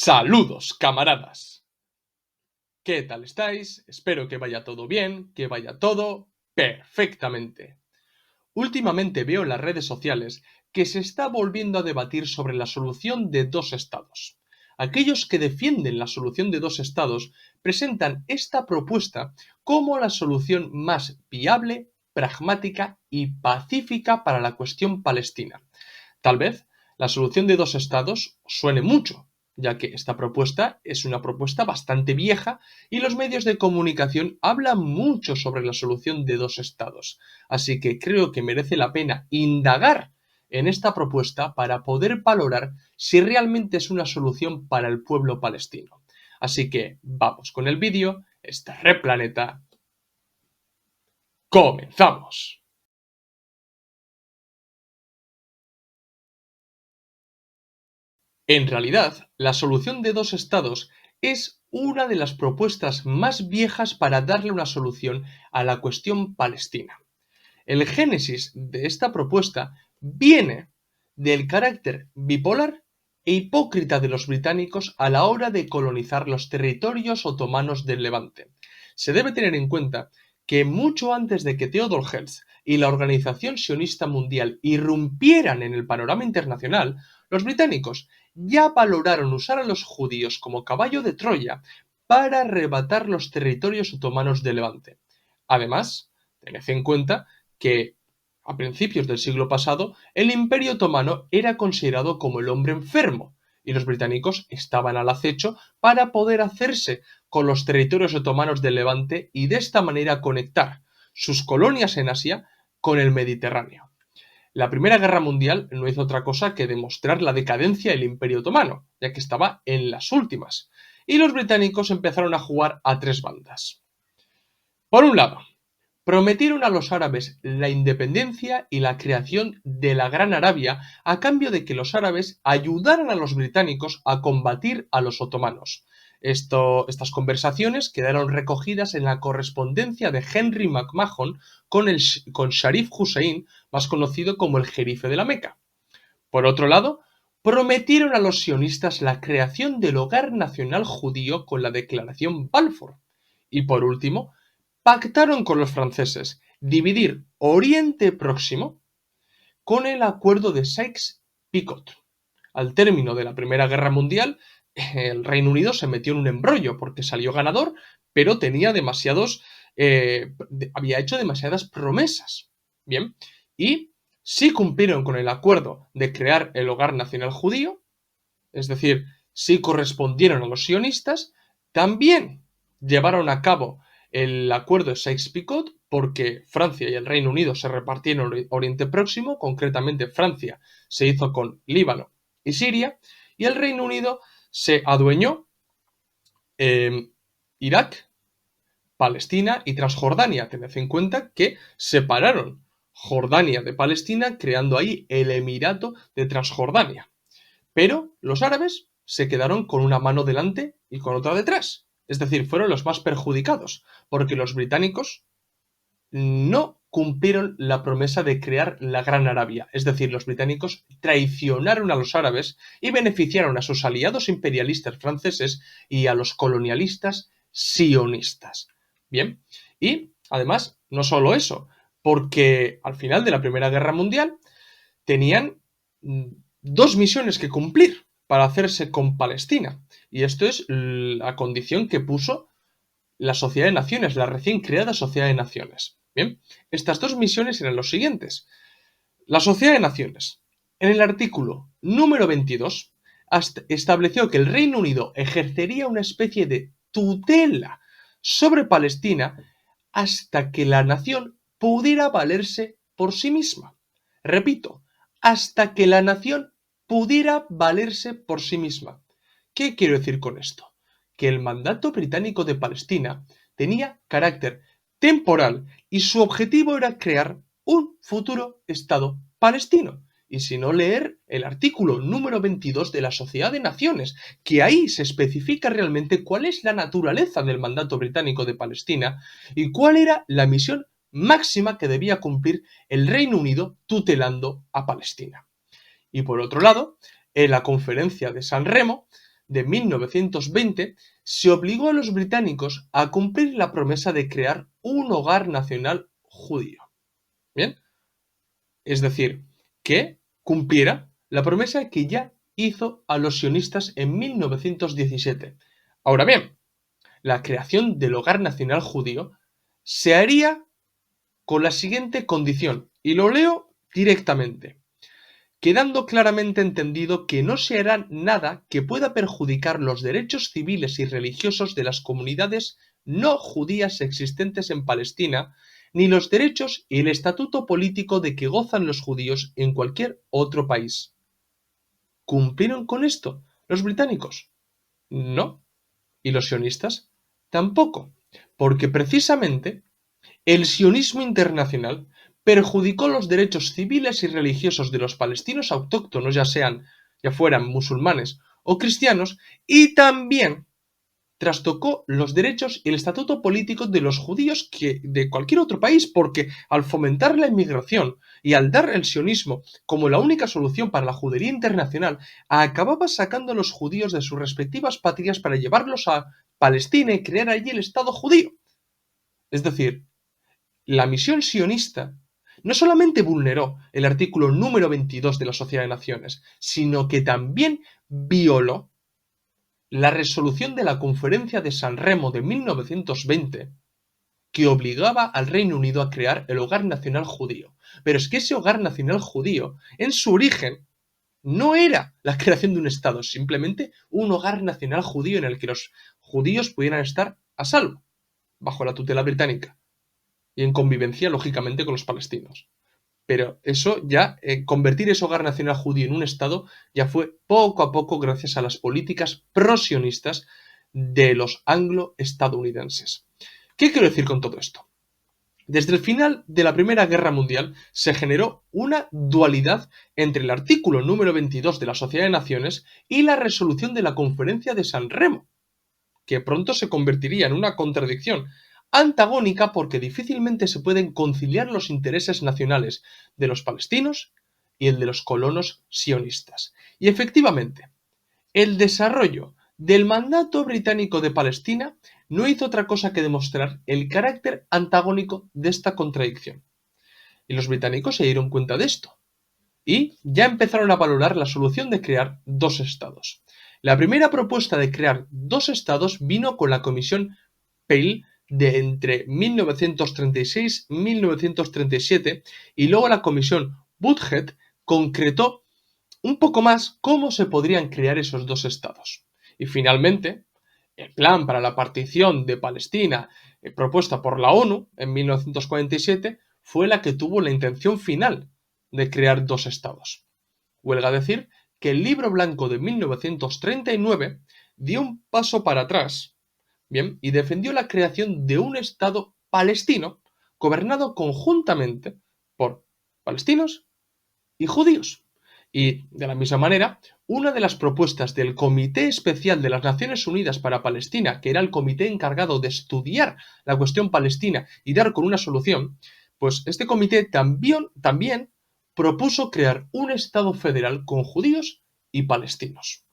Saludos, camaradas. ¿Qué tal estáis? Espero que vaya todo bien, que vaya todo perfectamente. Últimamente veo en las redes sociales que se está volviendo a debatir sobre la solución de dos estados. Aquellos que defienden la solución de dos estados presentan esta propuesta como la solución más viable, pragmática y pacífica para la cuestión palestina. Tal vez la solución de dos estados suene mucho, ya que esta propuesta es una propuesta bastante vieja y los medios de comunicación hablan mucho sobre la solución de dos estados. Así que creo que merece la pena indagar en esta propuesta para poder valorar si realmente es una solución para el pueblo palestino. Así que vamos con el vídeo, este Replaneta. ¡Comenzamos! En realidad, la solución de dos estados es una de las propuestas más viejas para darle una solución a la cuestión palestina. El génesis de esta propuesta viene del carácter bipolar e hipócrita de los británicos a la hora de colonizar los territorios otomanos del Levante. Se debe tener en cuenta que mucho antes de que Theodor Herzl y la Organización Sionista Mundial irrumpieran en el panorama internacional, los británicos ya valoraron usar a los judíos como caballo de Troya para arrebatar los territorios otomanos del Levante. Además, tened en cuenta que a principios del siglo pasado el Imperio Otomano era considerado como el hombre enfermo y los británicos estaban al acecho para poder hacerse con los territorios otomanos del Levante y de esta manera conectar sus colonias en Asia con el Mediterráneo. La Primera Guerra Mundial no hizo otra cosa que demostrar la decadencia del Imperio Otomano, ya que estaba en las últimas, y los británicos empezaron a jugar a tres bandas. Por un lado, prometieron a los árabes la independencia y la creación de la Gran Arabia a cambio de que los árabes ayudaran a los británicos a combatir a los otomanos. Estas conversaciones quedaron recogidas en la correspondencia de Henry McMahon con Sharif Hussein, más conocido como el Jerife de la Meca. Por otro lado, prometieron a los sionistas la creación del hogar nacional judío con la Declaración Balfour. Y por último, pactaron con los franceses dividir Oriente Próximo con el acuerdo de Sykes-Picot. Al término de la Primera Guerra Mundial, el Reino Unido se metió en un embrollo porque salió ganador, pero había hecho demasiadas promesas. Bien, y sí cumplieron con el acuerdo de crear el Hogar Nacional Judío, es decir, sí correspondieron a los sionistas, también llevaron a cabo el acuerdo de Sykes-Picot porque Francia y el Reino Unido se repartieron Oriente Próximo, concretamente Francia se hizo con Líbano y Siria, y el Reino Unido se adueñó Irak, Palestina y Transjordania. Tened en cuenta que separaron Jordania de Palestina creando ahí el Emirato de Transjordania. Pero los árabes se quedaron con una mano delante y con otra detrás. Es decir, fueron los más perjudicados, porque los británicos no cumplieron la promesa de crear la Gran Arabia. Es decir, los británicos traicionaron a los árabes y beneficiaron a sus aliados imperialistas franceses y a los colonialistas sionistas. Bien, y además, no solo eso, porque al final de la Primera Guerra Mundial tenían dos misiones que cumplir para hacerse con Palestina. Y esto es la condición que puso la Sociedad de Naciones, la recién creada Sociedad de Naciones. Bien, estas dos misiones eran los siguientes. La Sociedad de Naciones, en el artículo número 22, estableció que el Reino Unido ejercería una especie de tutela sobre Palestina hasta que la nación pudiera valerse por sí misma. Repito, hasta que la nación pudiera valerse por sí misma. ¿Qué quiero decir con esto? Que el mandato británico de Palestina tenía carácter temporal y su objetivo era crear un futuro Estado palestino. Y si no, leer el artículo número 22 de la Sociedad de Naciones, que ahí se especifica realmente cuál es la naturaleza del mandato británico de Palestina y cuál era la misión máxima que debía cumplir el Reino Unido tutelando a Palestina. Y por otro lado, en la conferencia de San Remo de 1920 se obligó a los británicos a cumplir la promesa de crear un hogar nacional judío. ¿Bien? Es decir, que cumpliera la promesa que ya hizo a los sionistas en 1917. Ahora bien, la creación del hogar nacional judío se haría con la siguiente condición, y lo leo directamente: quedando claramente entendido que no se hará nada que pueda perjudicar los derechos civiles y religiosos de las comunidades no judías existentes en Palestina, ni los derechos y el estatuto político de que gozan los judíos en cualquier otro país. ¿Cumplieron con esto los británicos? No. ¿Y los sionistas? Tampoco, porque precisamente el sionismo internacional perjudicó los derechos civiles y religiosos de los palestinos autóctonos, ya fueran musulmanes o cristianos, y también trastocó los derechos y el estatuto político de los judíos de cualquier otro país, porque al fomentar la inmigración y al dar el sionismo como la única solución para la judería internacional, acababa sacando a los judíos de sus respectivas patrias para llevarlos a Palestina y crear allí el Estado judío. Es decir, la misión sionista no solamente vulneró el artículo número 22 de la Sociedad de Naciones, sino que también violó la resolución de la Conferencia de San Remo de 1920, que obligaba al Reino Unido a crear el Hogar Nacional Judío. Pero es que ese Hogar Nacional Judío, en su origen, no era la creación de un Estado, simplemente un Hogar Nacional Judío en el que los judíos pudieran estar a salvo, bajo la tutela británica, y en convivencia, lógicamente, con los palestinos. Pero eso ya, convertir ese hogar nacional judío en un Estado, ya fue poco a poco gracias a las políticas prosionistas de los anglo-estadounidenses. ¿Qué quiero decir con todo esto? Desde el final de la Primera Guerra Mundial se generó una dualidad entre el artículo número 22 de la Sociedad de Naciones y la resolución de la Conferencia de San Remo, que pronto se convertiría en una contradicción antagónica porque difícilmente se pueden conciliar los intereses nacionales de los palestinos y el de los colonos sionistas. Y efectivamente, el desarrollo del mandato británico de Palestina no hizo otra cosa que demostrar el carácter antagónico de esta contradicción. Y los británicos se dieron cuenta de esto y ya empezaron a valorar la solución de crear dos estados. La primera propuesta de crear dos estados vino con la Comisión Pale de entre 1936 y 1937, y luego la Comisión Woodhead concretó un poco más cómo se podrían crear esos dos estados. Y finalmente, el plan para la partición de Palestina propuesta por la ONU en 1947 fue la que tuvo la intención final de crear dos estados. Huelga decir que el Libro Blanco de 1939 dio un paso para atrás, bien, y defendió la creación de un Estado palestino gobernado conjuntamente por palestinos y judíos. Y, de la misma manera, una de las propuestas del Comité Especial de las Naciones Unidas para Palestina, que era el comité encargado de estudiar la cuestión palestina y dar con una solución, pues este comité también propuso crear un Estado federal con judíos y palestinos.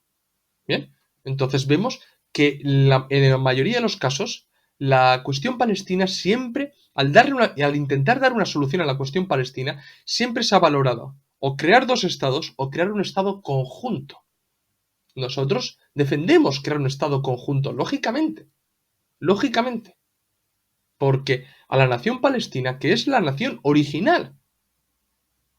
Bien, entonces vemos que en la mayoría de los casos la cuestión palestina siempre, al intentar dar una solución a la cuestión palestina, siempre se ha valorado o crear dos estados o crear un estado conjunto. Nosotros defendemos crear un estado conjunto, lógicamente, porque a la nación palestina, que es la nación original,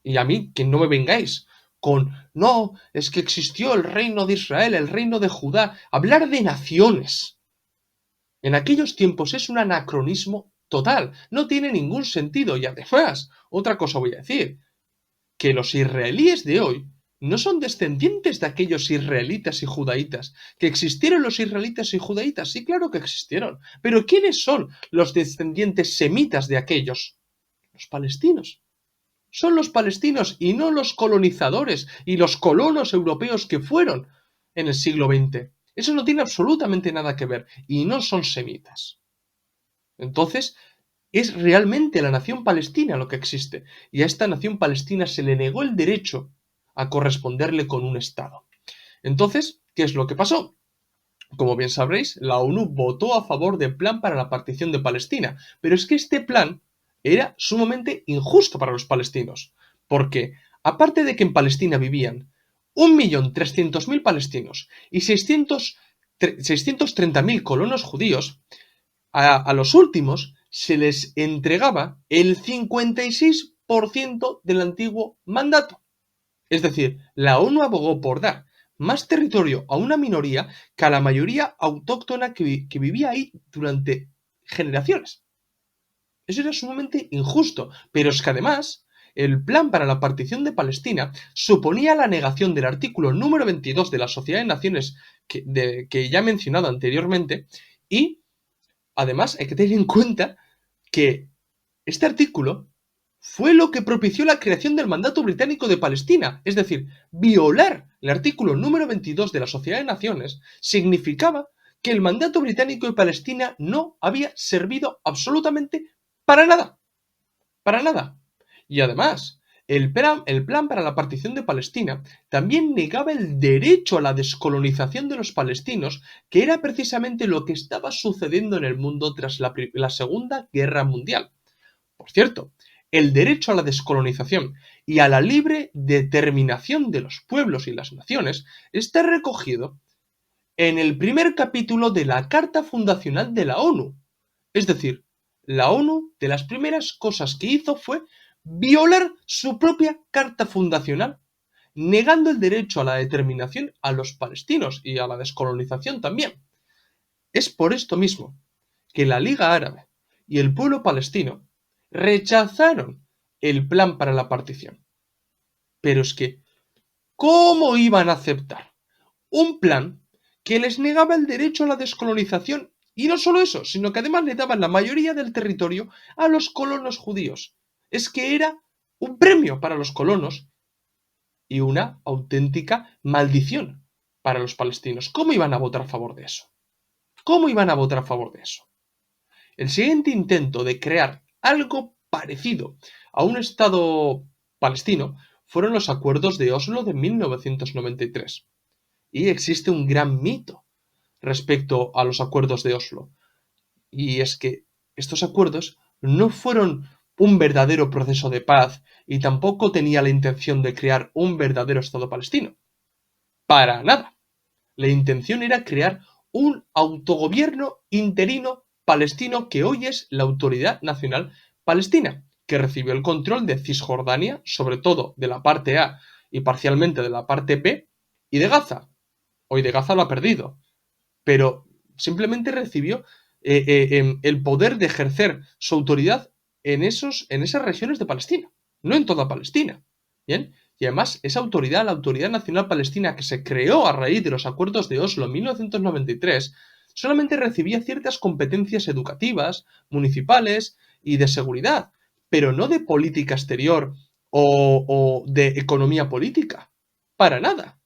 y a mí que no me vengáis con, no, es que existió el reino de Israel, el reino de Judá, hablar de naciones en aquellos tiempos es un anacronismo total, no tiene ningún sentido. Y además, otra cosa voy a decir, que los israelíes de hoy no son descendientes de aquellos israelitas y judaítas. ¿Que existieron los israelitas y judaítas? Sí, claro que existieron. Pero ¿quiénes son los descendientes semitas de aquellos? Los palestinos. Son los palestinos y no los colonizadores y los colonos europeos que fueron en el siglo XX. Eso no tiene absolutamente nada que ver y no son semitas. Entonces, es realmente la nación palestina lo que existe, y a esta nación palestina se le negó el derecho a corresponderle con un Estado. Entonces, ¿qué es lo que pasó? Como bien sabréis, la ONU votó a favor del plan para la partición de Palestina, pero es que este plan era sumamente injusto para los palestinos, porque aparte de que en Palestina vivían 1.300.000 palestinos y 630.000 colonos judíos, a los últimos se les entregaba el 56% del antiguo mandato. Es decir, la ONU abogó por dar más territorio a una minoría que a la mayoría autóctona que vivía ahí durante generaciones. Eso era sumamente injusto, pero es que además el plan para la partición de Palestina suponía la negación del artículo número 22 de la Sociedad de Naciones que ya he mencionado anteriormente, y además hay que tener en cuenta que este artículo fue lo que propició la creación del mandato británico de Palestina. Es decir, violar el artículo número 22 de la Sociedad de Naciones significaba que el mandato británico de Palestina no había servido absolutamente para nada. Para nada. Y además, el plan para la partición de Palestina también negaba el derecho a la descolonización de los palestinos, que era precisamente lo que estaba sucediendo en el mundo tras la Segunda Guerra Mundial. Por cierto, el derecho a la descolonización y a la libre determinación de los pueblos y las naciones está recogido en el primer capítulo de la Carta Fundacional de la ONU. Es decir, la ONU, de las primeras cosas que hizo fue violar su propia Carta Fundacional, negando el derecho a la determinación a los palestinos y a la descolonización también. Es por esto mismo que la Liga Árabe y el pueblo palestino rechazaron el plan para la partición. Pero es que, ¿cómo iban a aceptar un plan que les negaba el derecho a la descolonización? Y no solo eso, sino que además le daban la mayoría del territorio a los colonos judíos. Es que era un premio para los colonos y una auténtica maldición para los palestinos. ¿Cómo iban a votar a favor de eso? ¿Cómo iban a votar a favor de eso? El siguiente intento de crear algo parecido a un Estado palestino fueron los acuerdos de Oslo de 1993. Y existe un gran mito respecto a los acuerdos de Oslo. Y es que estos acuerdos no fueron un verdadero proceso de paz y tampoco tenía la intención de crear un verdadero Estado palestino. Para nada. La intención era crear un autogobierno interino palestino que hoy es la Autoridad Nacional Palestina, que recibió el control de Cisjordania, sobre todo de la parte A y parcialmente de la parte B, y de Gaza. Hoy de Gaza lo ha perdido, pero simplemente recibió el poder de ejercer su autoridad en esas regiones de Palestina, no en toda Palestina. ¿Bien? Y además, esa autoridad, la Autoridad Nacional Palestina, que se creó a raíz de los acuerdos de Oslo en 1993, solamente recibía ciertas competencias educativas, municipales y de seguridad, pero no de política exterior o de economía política. Para nada.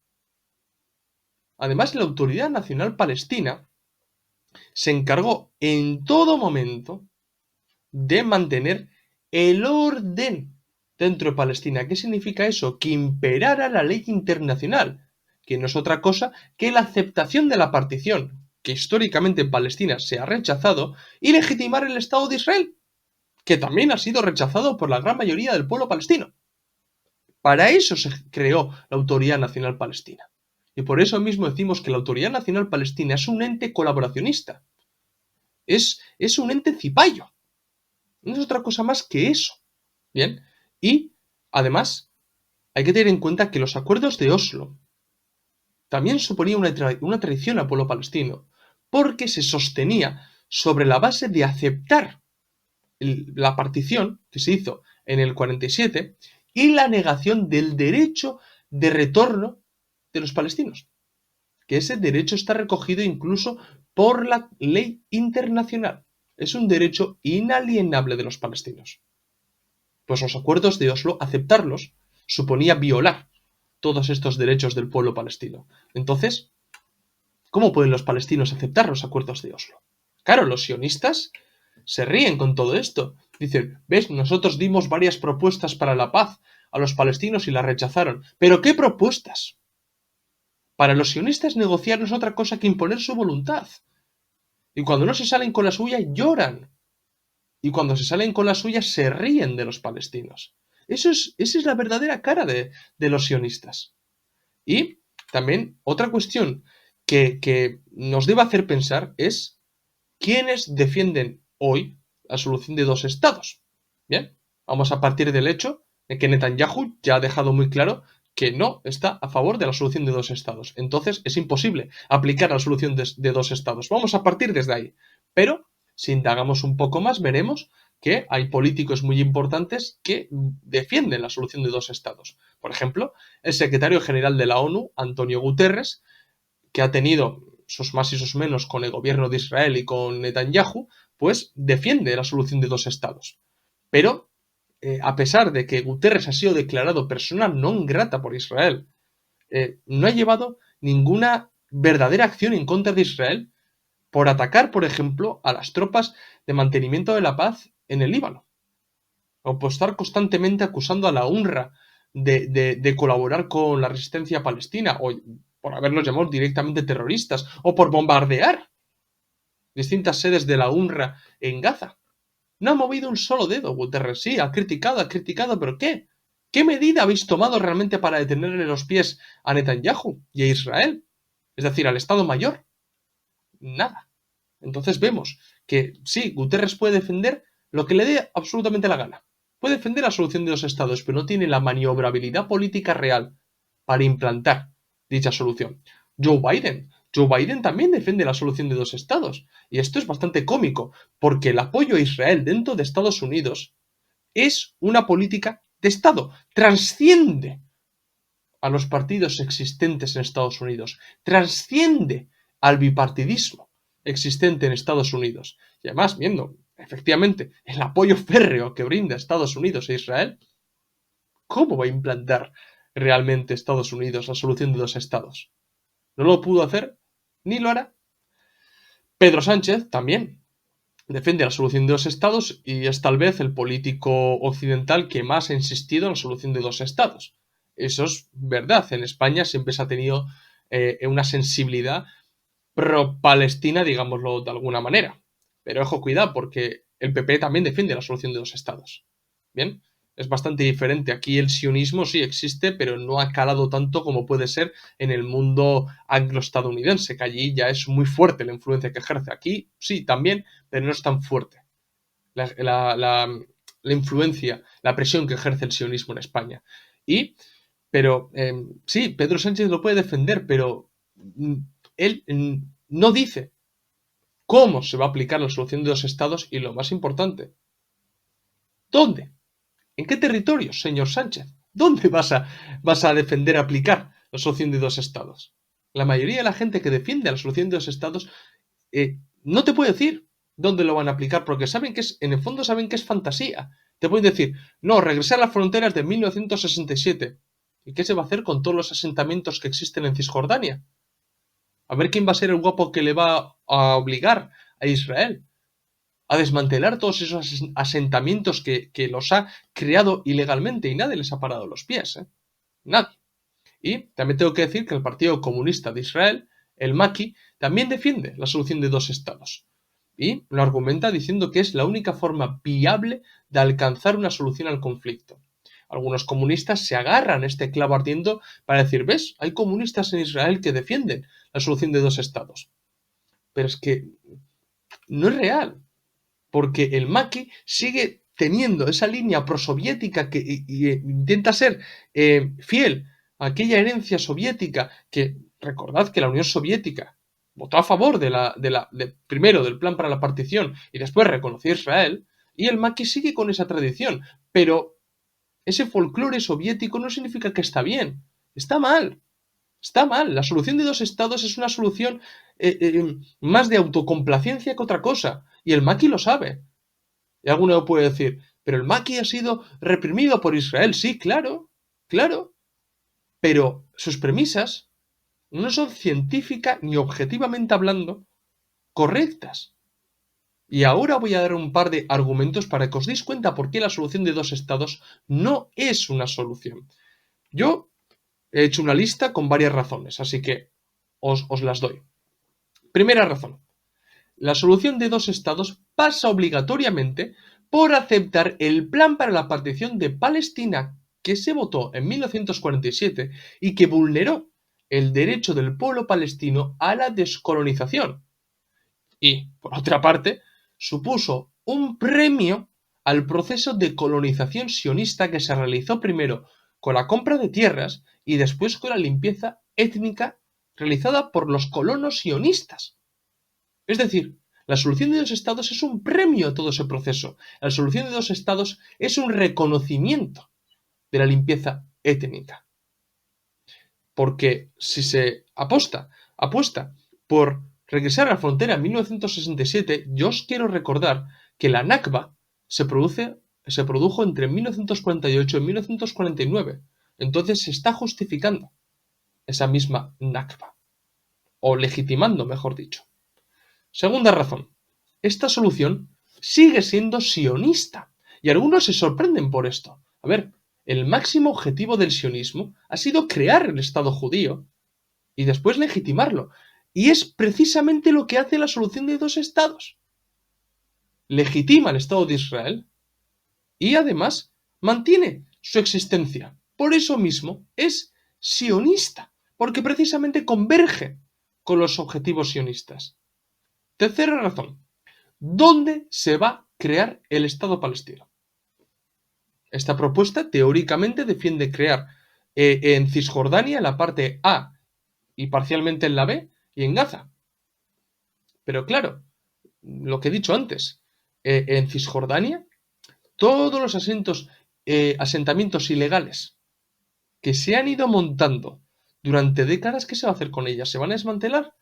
Además, la Autoridad Nacional Palestina se encargó en todo momento de mantener el orden dentro de Palestina. ¿Qué significa eso? Que imperara la ley internacional, que no es otra cosa que la aceptación de la partición, que históricamente en Palestina se ha rechazado, y legitimar el Estado de Israel, que también ha sido rechazado por la gran mayoría del pueblo palestino. Para eso se creó la Autoridad Nacional Palestina. Y por eso mismo decimos que la Autoridad Nacional Palestina es un ente colaboracionista. Es un ente cipayo. No es otra cosa más que eso. Bien. Y, además, hay que tener en cuenta que los acuerdos de Oslo también suponían una traición al pueblo palestino, porque se sostenía sobre la base de aceptar la partición que se hizo en el 47 y la negación del derecho de retorno de los palestinos, que ese derecho está recogido incluso por la ley internacional. Es un derecho inalienable de los palestinos. Pues los acuerdos de Oslo, aceptarlos, suponía violar todos estos derechos del pueblo palestino. Entonces, ¿cómo pueden los palestinos aceptar los acuerdos de Oslo? Claro, los sionistas se ríen con todo esto. Dicen, ¿ves? Nosotros dimos varias propuestas para la paz a los palestinos y las rechazaron. ¿Pero qué propuestas? Para los sionistas negociar no es otra cosa que imponer su voluntad. Y cuando no se salen con la suya, lloran. Y cuando se salen con la suya, se ríen de los palestinos. Esa es la verdadera cara de los sionistas. Y también otra cuestión que nos debe hacer pensar es quiénes defienden hoy la solución de dos estados. Bien, vamos a partir del hecho de que Netanyahu ya ha dejado muy claro que no está a favor de la solución de dos estados. Entonces es imposible aplicar la solución de dos estados. Vamos a partir desde ahí. Pero si indagamos un poco más, veremos que hay políticos muy importantes que defienden la solución de dos estados. Por ejemplo, el secretario general de la ONU, Antonio Guterres, que ha tenido sus más y sus menos con el gobierno de Israel y con Netanyahu, pues defiende la solución de dos estados. Pero, a pesar de que Guterres ha sido declarado persona non grata por Israel, no ha llevado ninguna verdadera acción en contra de Israel por atacar, por ejemplo, a las tropas de mantenimiento de la paz en el Líbano, o por estar constantemente acusando a la UNRWA de colaborar con la resistencia palestina, o por haberlos llamado directamente terroristas, o por bombardear distintas sedes de la UNRWA en Gaza. No ha movido un solo dedo, Guterres. Sí, ha criticado, pero ¿qué? ¿Qué medida habéis tomado realmente para detenerle los pies a Netanyahu y a Israel? Es decir, al Estado Mayor. Nada. Entonces vemos que sí, Guterres puede defender lo que le dé absolutamente la gana. Puede defender la solución de dos estados, pero no tiene la maniobrabilidad política real para implantar dicha solución. Joe Biden también defiende la solución de dos estados. Y esto es bastante cómico, porque el apoyo a Israel dentro de Estados Unidos es una política de Estado. Transciende a los partidos existentes en Estados Unidos. Transciende al bipartidismo existente en Estados Unidos. Y además, viendo efectivamente el apoyo férreo que brinda Estados Unidos a Israel, ¿cómo va a implantar realmente Estados Unidos la solución de dos estados? No lo pudo hacer, ni lo hará. Pedro Sánchez también defiende la solución de dos estados y es tal vez el político occidental que más ha insistido en la solución de dos estados. Eso es verdad. En España siempre se ha tenido una sensibilidad pro-palestina, digámoslo de alguna manera. Pero ojo, cuidado, porque el PP también defiende la solución de dos estados. Bien, es bastante diferente. Aquí el sionismo sí existe, pero no ha calado tanto como puede ser en el mundo anglo-estadounidense, que allí ya es muy fuerte la influencia que ejerce. Aquí sí, también, pero no es tan fuerte la influencia, la presión que ejerce el sionismo en España. Pero sí, Pedro Sánchez lo puede defender, pero él no dice cómo se va a aplicar la solución de dos estados y lo más importante, ¿dónde? ¿En qué territorios, señor Sánchez? ¿Dónde vas a defender aplicar la solución de dos estados? La mayoría de la gente que defiende la solución de dos estados no te puede decir dónde lo van a aplicar porque saben que en el fondo saben que es fantasía. Te pueden decir, no, regresar a las fronteras de 1967. ¿Y qué se va a hacer con todos los asentamientos que existen en Cisjordania? A ver quién va a ser el guapo que le va a obligar a Israel a desmantelar todos esos asentamientos que los ha creado ilegalmente y nadie les ha parado los pies, ¿eh? Nadie. Y también tengo que decir que el Partido Comunista de Israel, el Maki, también defiende la solución de dos estados. Y lo argumenta diciendo que es la única forma viable de alcanzar una solución al conflicto. Algunos comunistas se agarran a este clavo ardiendo para decir, ¿ves? Hay comunistas en Israel que defienden la solución de dos estados. Pero es que no es real, porque el Maki sigue teniendo esa línea prosoviética que intenta ser fiel a aquella herencia soviética que, recordad que la Unión Soviética votó a favor primero del plan para la partición y después reconoció a Israel, y el Maki sigue con esa tradición, pero ese folclore soviético no significa que está bien, está mal. Está mal. La solución de dos estados es una solución más de autocomplacencia que otra cosa. Y el Maki lo sabe. Y alguno puede decir, pero el Maki ha sido reprimido por Israel. Sí, claro, claro. Pero sus premisas no son científica ni objetivamente hablando correctas. Y ahora voy a dar un par de argumentos para que os deis cuenta por qué la solución de dos estados no es una solución. Yo he hecho una lista con varias razones, así que os las doy. Primera razón. La solución de dos estados pasa obligatoriamente por aceptar el plan para la partición de Palestina que se votó en 1947 y que vulneró el derecho del pueblo palestino a la descolonización. Y, por otra parte, supuso un premio al proceso de colonización sionista que se realizó primero con la compra de tierras y después con la limpieza étnica realizada por los colonos sionistas. Es decir, la solución de dos estados es un premio a todo ese proceso. La solución de dos estados es un reconocimiento de la limpieza étnica. Porque si se apuesta por regresar a la frontera en 1967, yo os quiero recordar que la Nakba se produjo entre 1948 y 1949. Entonces se está justificando esa misma Nakba, o legitimando, mejor dicho. Segunda razón, esta solución sigue siendo sionista, y algunos se sorprenden por esto. A ver, el máximo objetivo del sionismo ha sido crear el Estado judío y después legitimarlo. Y es precisamente lo que hace la solución de dos estados. Legitima el Estado de Israel y además mantiene su existencia. Por eso mismo es sionista, porque precisamente converge con los objetivos sionistas. Tercera razón. ¿Dónde se va a crear el Estado palestino? Esta propuesta teóricamente defiende crear en Cisjordania, en la parte A, y parcialmente en la B, y en Gaza. Pero claro, lo que he dicho antes, en Cisjordania, todos los asentamientos ilegales que se han ido montando durante décadas, ¿qué se va a hacer con ellas? ¿Se van a desmantelar?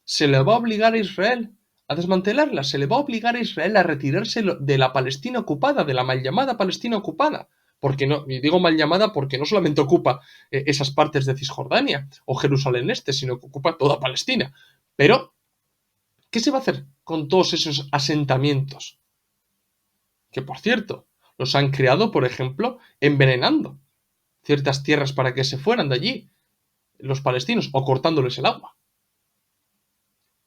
¿Se le va a obligar a Israel a desmantelarlas? ¿Se le va a obligar a Israel a retirarse de la Palestina ocupada, de la mal llamada Palestina ocupada? Porque no, y digo mal llamada porque no solamente ocupa esas partes de Cisjordania o Jerusalén Este, sino que ocupa toda Palestina. Pero, ¿qué se va a hacer con todos esos asentamientos? Que, por cierto, los han creado, por ejemplo, envenenando ciertas tierras para que se fueran de allí los palestinos o cortándoles el agua.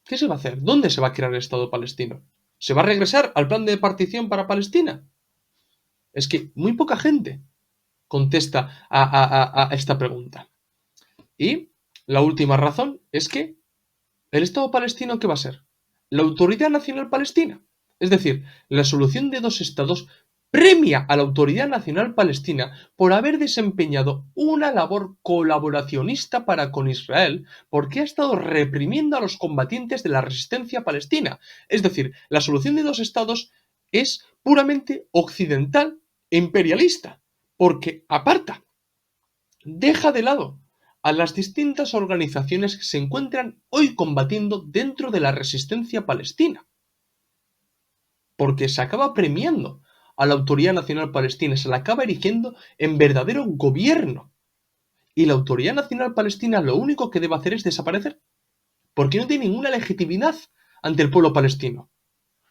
¿Qué se va a hacer? ¿Dónde se va a crear el Estado palestino? ¿Se va a regresar al plan de partición para Palestina? Es que muy poca gente contesta a esta pregunta. Y la última razón es que el Estado palestino, ¿qué va a ser? La Autoridad Nacional Palestina. Es decir, la solución de dos estados premia a la Autoridad Nacional Palestina por haber desempeñado una labor colaboracionista para con Israel, porque ha estado reprimiendo a los combatientes de la resistencia palestina. Es decir, la solución de dos estados es puramente occidental e imperialista, porque aparta, deja de lado a las distintas organizaciones que se encuentran hoy combatiendo dentro de la resistencia palestina, porque se acaba premiando a la Autoridad Nacional Palestina, se la acaba erigiendo en verdadero gobierno. Y la Autoridad Nacional Palestina lo único que debe hacer es desaparecer, porque no tiene ninguna legitimidad ante el pueblo palestino.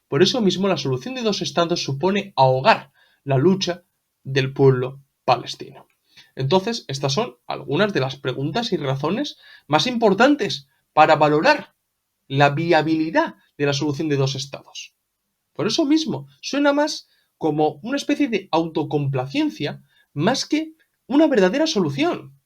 Por eso mismo la solución de dos estados supone ahogar la lucha del pueblo palestino. Entonces, estas son algunas de las preguntas y razones más importantes para valorar la viabilidad de la solución de dos estados. Por eso mismo, suena más como una especie de autocomplacencia más que una verdadera solución.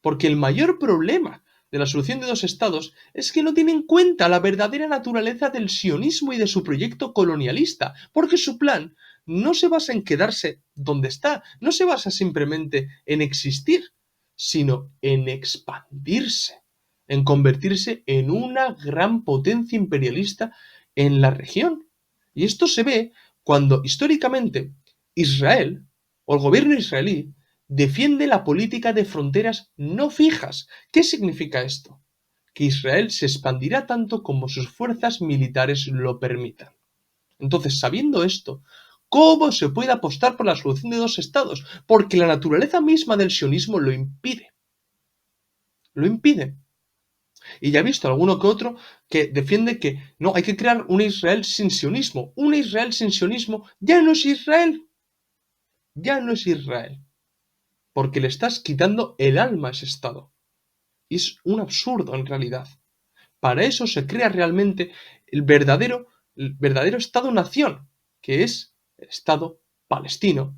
Porque el mayor problema de la solución de dos estados es que no tiene en cuenta la verdadera naturaleza del sionismo y de su proyecto colonialista, porque su plan no se basa en quedarse donde está, no se basa simplemente en existir, sino en expandirse, en convertirse en una gran potencia imperialista en la región. Y esto se ve cuando históricamente Israel, o el gobierno israelí, defiende la política de fronteras no fijas. ¿Qué significa esto? Que Israel se expandirá tanto como sus fuerzas militares lo permitan. Entonces, sabiendo esto, ¿cómo se puede apostar por la solución de dos estados? Porque la naturaleza misma del sionismo lo impide. Lo impide. Y ya he visto alguno que otro que defiende que no, hay que crear un Israel sin sionismo. Un Israel sin sionismo ya no es Israel. Ya no es Israel. Porque le estás quitando el alma a ese Estado. Y es un absurdo en realidad. Para eso se crea realmente el verdadero Estado-nación, que es el Estado palestino,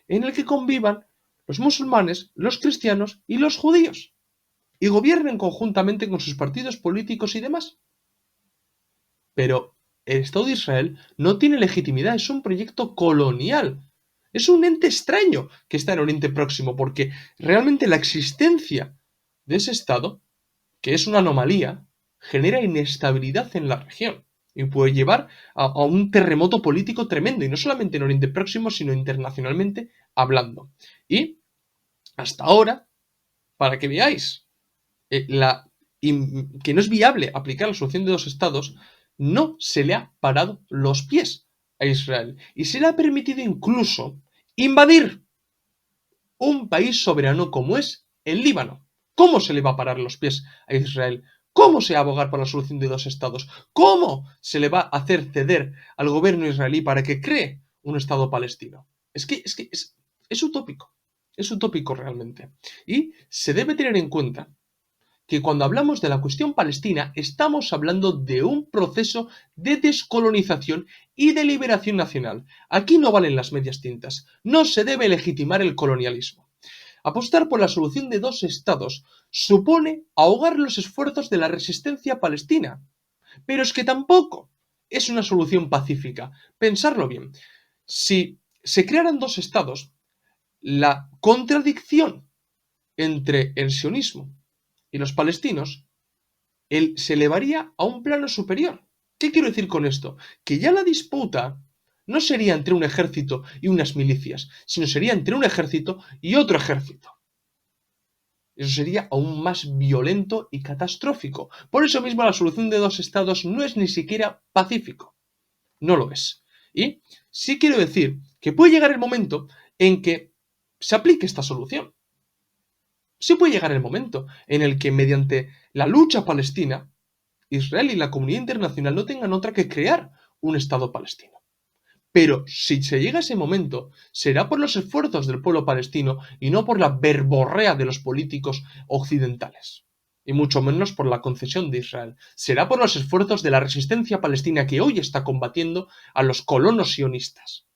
en el que convivan los musulmanes, los cristianos y los judíos, y gobiernen conjuntamente con sus partidos políticos y demás. Pero el Estado de Israel no tiene legitimidad, es un proyecto colonial. Es un ente extraño que está en Oriente Próximo, porque realmente la existencia de ese Estado, que es una anomalía, genera inestabilidad en la región y puede llevar a un terremoto político tremendo, y no solamente en Oriente Próximo, sino internacionalmente hablando. Y hasta ahora, para que veáis que no es viable aplicar la solución de dos estados, no se le ha parado los pies a Israel y se le ha permitido incluso invadir un país soberano como es el Líbano. ¿Cómo se le va a parar los pies a Israel? ¿Cómo se va a abogar por la solución de dos estados? ¿Cómo se le va a hacer ceder al gobierno israelí para que cree un estado palestino? Es utópico. Es utópico realmente. Y se debe tener en cuenta que cuando hablamos de la cuestión palestina estamos hablando de un proceso de descolonización y de liberación nacional. Aquí no valen las medias tintas. No se debe legitimar el colonialismo. Apostar por la solución de dos estados supone ahogar los esfuerzos de la resistencia palestina. Pero es que tampoco es una solución pacífica. Pensarlo bien. Si se crearan dos estados, la contradicción entre el sionismo y los palestinos se elevaría a un plano superior. ¿Qué quiero decir con esto? Que ya la disputa no sería entre un ejército y unas milicias, sino sería entre un ejército y otro ejército. Eso sería aún más violento y catastrófico. Por eso mismo la solución de dos estados no es ni siquiera pacífico. No lo es. Y sí quiero decir que puede llegar el momento en que se aplique esta solución. Sí puede llegar el momento en el que mediante la lucha palestina, Israel y la comunidad internacional no tengan otra que crear un Estado palestino. Pero si se llega a ese momento, será por los esfuerzos del pueblo palestino y no por la verborrea de los políticos occidentales. Y mucho menos por la concesión de Israel. Será por los esfuerzos de la resistencia palestina que hoy está combatiendo a los colonos sionistas.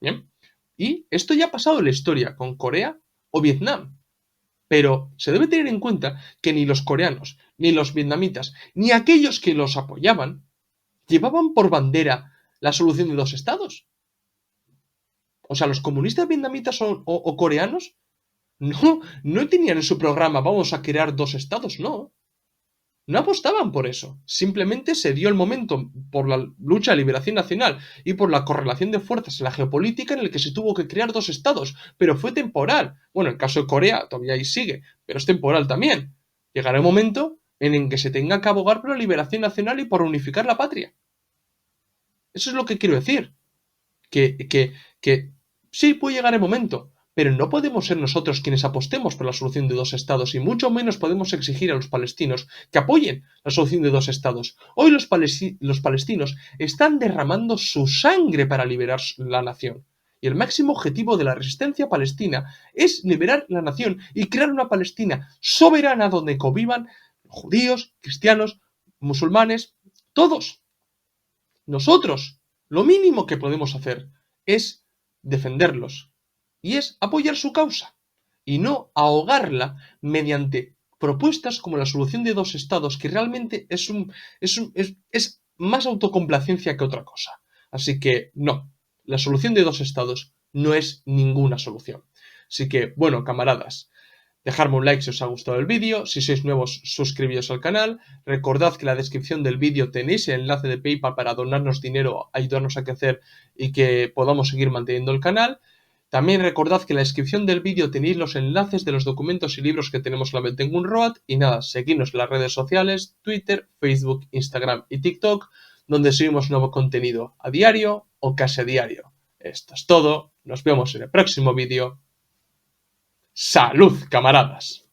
¿Bien? Y esto ya ha pasado en la historia con Corea o Vietnam. Pero se debe tener en cuenta que ni los coreanos, ni los vietnamitas, ni aquellos que los apoyaban, llevaban por bandera la solución de dos estados. O sea, los comunistas vietnamitas o coreanos no tenían en su programa vamos a crear dos estados, no. No apostaban por eso. Simplemente se dio el momento por la lucha de liberación nacional y por la correlación de fuerzas en la geopolítica en el que se tuvo que crear dos estados, pero fue temporal. Bueno, el caso de Corea todavía ahí sigue, pero es temporal también. Llegará un momento en el que se tenga que abogar por la liberación nacional y por unificar la patria. Eso es lo que quiero decir. Que sí puede llegar el momento, pero no podemos ser nosotros quienes apostemos por la solución de dos estados y mucho menos podemos exigir a los palestinos que apoyen la solución de dos estados. Hoy los palestinos están derramando su sangre para liberar la nación. Y el máximo objetivo de la resistencia palestina es liberar la nación y crear una Palestina soberana donde convivan judíos, cristianos, musulmanes, todos. Nosotros, lo mínimo que podemos hacer es defenderlos y es apoyar su causa y no ahogarla mediante propuestas como la solución de dos estados, que realmente es más autocomplacencia que otra cosa. Así que no, la solución de dos estados no es ninguna solución. Así que, bueno, camaradas, dejadme un like si os ha gustado el vídeo, si sois nuevos suscribíos al canal, recordad que en la descripción del vídeo tenéis el enlace de PayPal para donarnos dinero, ayudarnos a crecer y que podamos seguir manteniendo el canal. También recordad que en la descripción del vídeo tenéis los enlaces de los documentos y libros que tenemos solamente en Gumroad. Y nada, seguidnos en las redes sociales, Twitter, Facebook, Instagram y TikTok, donde subimos nuevo contenido a diario o casi a diario. Esto es todo, nos vemos en el próximo vídeo. ¡Salud, camaradas!